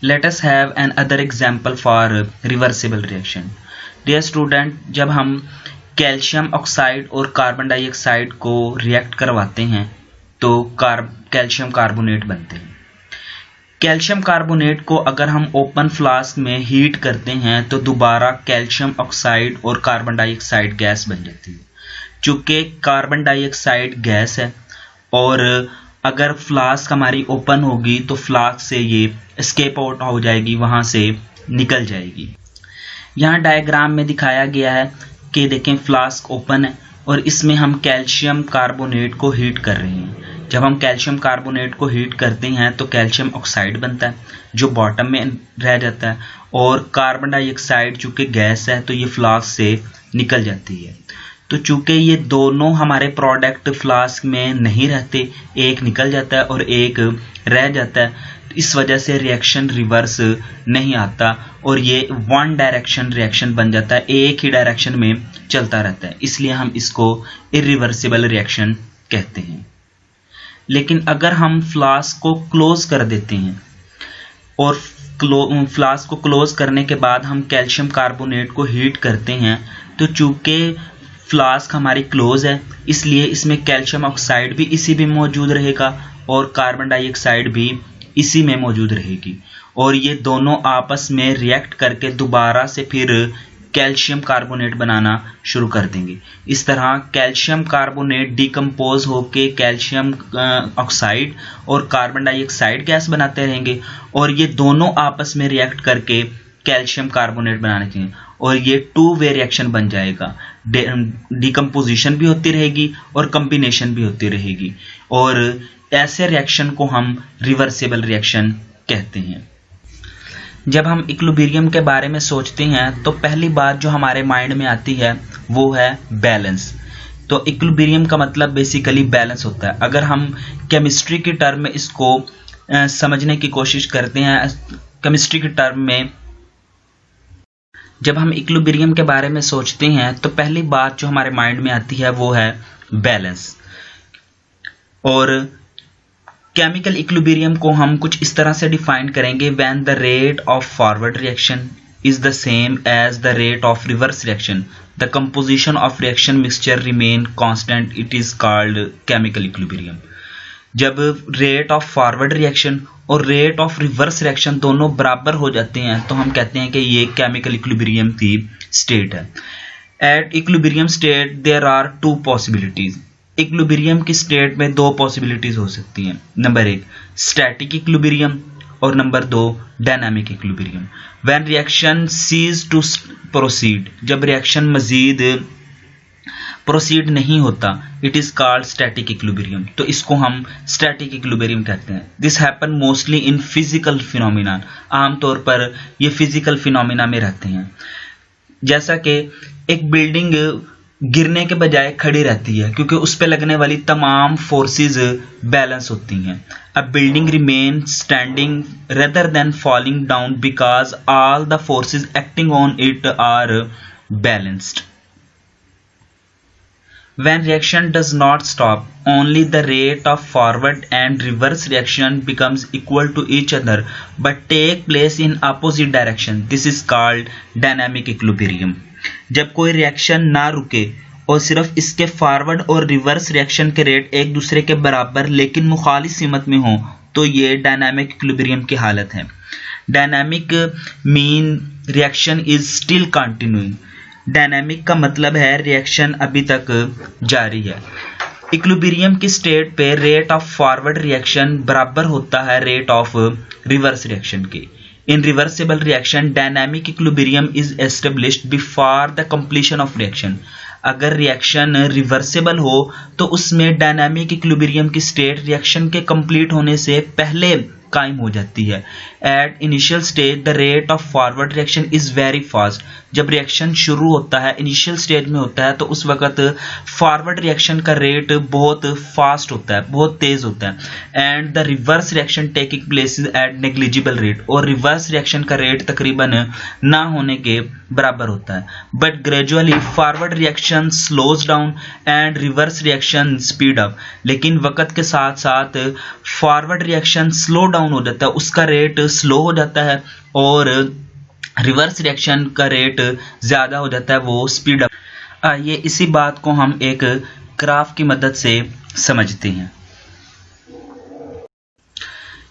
Let us have another example for reversible reaction. Dear student, जब हम calcium oxide और carbon dioxide को react करवाते हैं तो कैल्शियम कार्बोनेट बनते हैं। कैल्शियम कार्बोनेट को अगर हम ओपन फ्लास्क में हीट करते हैं तो दोबारा कैल्शियम ऑक्साइड और कार्बन डाइऑक्साइड गैस बन जाती है। चूँकि कार्बन डाइऑक्साइड गैस है और अगर फ्लास्क हमारी ओपन होगी तो फ्लास्क से ये एस्केप आउट हो जाएगी, वहाँ से निकल जाएगी। यहाँ डायग्राम में दिखाया गया है कि देखें फ्लास्क ओपन है और इसमें हम कैल्शियम कार्बोनेट को हीट कर रहे हैं। जब हम कैल्शियम कार्बोनेट को हीट करते हैं तो कैल्शियम ऑक्साइड बनता है जो बॉटम में रह जाता है और कार्बन डाइऑक्साइड चूँकि गैस है तो ये फ्लास्क से निकल जाती है। तो चूँकि ये दोनों हमारे प्रोडक्ट फ्लास्क में नहीं रहते, एक निकल जाता है और एक रह जाता है, इस वजह से रिएक्शन रिवर्स नहीं आता और ये वन डायरेक्शन रिएक्शन बन जाता है, एक ही डायरेक्शन में चलता रहता है। इसलिए हम इसको इरिवर्सिबल रिएक्शन कहते हैं। लेकिन अगर हम फ्लास्क को क्लोज कर देते हैं और फ्लास्क को क्लोज करने के बाद हम कैल्शियम कार्बोनेट को हीट करते हैं तो चूँकि फ्लास्क हमारी क्लोज है इसलिए इसमें कैल्शियम ऑक्साइड भी इसी में मौजूद रहेगा और कार्बन डाइऑक्साइड भी इसी में मौजूद रहेगी और ये दोनों आपस में रिएक्ट करके दोबारा से फिर कैल्शियम कार्बोनेट बनाना शुरू कर देंगे। इस तरह कैल्शियम कार्बोनेट डिकम्पोज होके कैल्शियम ऑक्साइड और कार्बन डाइऑक्साइड गैस बनाते रहेंगे और ये दोनों आपस में रिएक्ट करके कैल्शियम कार्बोनेट बनाने चाहिए और ये टू वे रिएक्शन बन जाएगा। डिकम्पोजिशन भी होती रहेगी और कम्बिनेशन भी होती रहेगी और ऐसे रिएक्शन को हम रिवर्सिबल रिएक्शन कहते हैं। जब हम इक्विलिब्रियम के बारे में सोचते हैं तो पहली बात जो हमारे माइंड में आती है वो है बैलेंस। तो इक्विलिब्रियम का मतलब बेसिकली बैलेंस होता है। अगर हम केमिस्ट्री की टर्म में इसको समझने की कोशिश करते हैं, केमिस्ट्री की टर्म में जब हम इक्विलिब्रियम के बारे में सोचते हैं तो पहली बात जो हमारे माइंड में आती है वो है बैलेंस। और केमिकल इक्विलिब्रियम को हम कुछ इस तरह से डिफाइन करेंगे, when the rate of forward reaction is the same as the rate of reverse reaction the composition of reaction mixture remain constant, it is called chemical equilibrium. जब rate of forward reaction और rate of reverse reaction दोनों बराबर हो जाते हैं तो हम कहते हैं कि ये केमिकल इक्विलिब्रियम की स्टेट है। At equilibrium state there are two possibilities. Equilibrium की स्टेट में दो पॉसिबिलिटीज हो सकती हैं। नंबर एक स्टैटिक इक्विलिब्रियम और नंबर दो dynamic equilibrium. When reaction cease to proceed, जब रिएक्शन मजीद प्रोसीड नहीं होता, it is called static equilibrium. तो इसको हम स्टैटिक इक्विलिब्रियम कहते हैं। This happen mostly in physical phenomena. आमतौर पर ये फिजिकल फिनोमिना में रहते हैं। जैसा कि एक बिल्डिंग गिरने के बजाय खड़ी रहती है क्योंकि उस पर लगने वाली तमाम फोर्सेस बैलेंस होती हैं। A building remain standing rather than falling down because all the forces acting on it are balanced. When reaction does not stop, only the rate of forward and reverse reaction becomes equal to each other but take place in opposite direction. This is called dynamic equilibrium. जब कोई reaction ना रुके और सिर्फ इसके forward और reverse reaction के rate एक दूसरे के बराबर लेकिन मुखालिफ सीमत में हो तो ये डायनामिक इक्विलिब्रियम की हालत है। Dynamic mean reaction is still continuing. Dynamic का मतलब है रिएक्शन अभी तक जारी है। इक्विलिब्रियम की स्टेट पे रेट ऑफ फॉरवर्ड रिएक्शन बराबर होता है रेट ऑफ रिवर्स रिएक्शन के। इन reversible reaction dynamic equilibrium is established before the completion of reaction. अगर रिएक्शन रिवर्सिबल हो तो उसमें डायनामिक इक्विलिब्रियम की स्टेट रिएक्शन के कंप्लीट होने से पहले कायम हो जाती है। At initial stage the rate of forward reaction is very fast. जब रिएक्शन शुरू होता है, इनिशियल स्टेज में होता है, तो उस वक्त फॉरवर्ड रिएक्शन का रेट बहुत फास्ट होता है, बहुत तेज होता है। And the reverse reaction taking place at negligible rate, और रिवर्स रिएक्शन का रेट तकरीबन ना होने के बराबर होता है। But gradually forward reaction slows down and reverse reaction speed up. लेकिन वक्त के साथ साथ फॉरवर्ड रिएक्शन स्लो डाउन हो जाता है, उसका रेट स्लो हो जाता है, और रिवर्स रिएक्शन का रेट ज़्यादा हो जाता है, वो स्पीड अप। आइए इसी बात को हम एक ग्राफ की मदद से समझते हैं।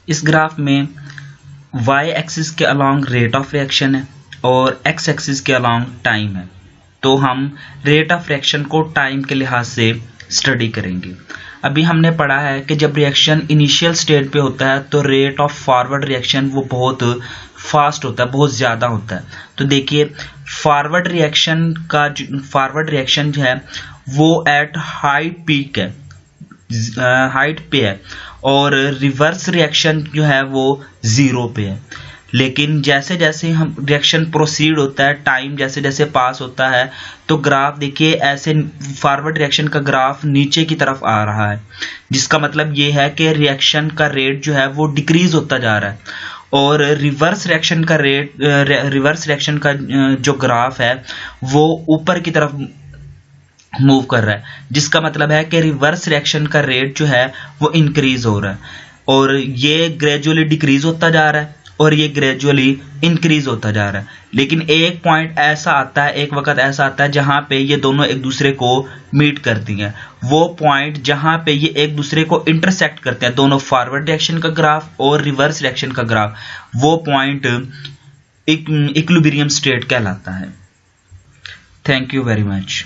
इस ग्राफ में y एक्सिस के अलोंग रेट ऑफ रिएक्शन है और x एक्सिस के अलोंग टाइम है। तो हम रेट ऑफ रिएक्शन को टाइम के लिहाज से स्टडी करेंगे। अभी हमने पढ़ा है कि जब रिएक्शन इनिशियल स्टेज पे होता है तो रेट ऑफ फॉरवर्ड रिएक्शन वो बहुत फास्ट होता है, बहुत ज़्यादा होता है। तो देखिए फॉरवर्ड रिएक्शन जो है वो एट हाई पीक है, हाइट पे है, और रिवर्स रिएक्शन जो है वो 0 पे है। लेकिन जैसे जैसे हम रिएक्शन प्रोसीड होता है, टाइम जैसे जैसे पास होता है, तो ग्राफ देखिए ऐसे फॉरवर्ड रिएक्शन का ग्राफ नीचे की तरफ आ रहा है, जिसका मतलब ये है कि रिएक्शन का रेट जो है वो डिक्रीज होता जा रहा है, और रिवर्स रिएक्शन का जो ग्राफ है वो ऊपर की तरफ मूव कर रहा है, जिसका मतलब है कि रिवर्स रिएक्शन का रेट जो है वो इंक्रीज हो रहा है, और ये ग्रेजुअली डिक्रीज होता जा रहा है और ये ग्रेजुअली इंक्रीज होता जा रहा है। लेकिन एक पॉइंट ऐसा आता है, एक वक्त ऐसा आता है जहां पे ये दोनों एक दूसरे को मीट करती हैं। वो पॉइंट जहां पे ये एक दूसरे को इंटरसेक्ट करते हैं, दोनों फॉरवर्ड रिएक्शन का ग्राफ और रिवर्स रिएक्शन का ग्राफ, वो पॉइंट इक्विलिब्रियम स्टेट कहलाता है। Thank you very much.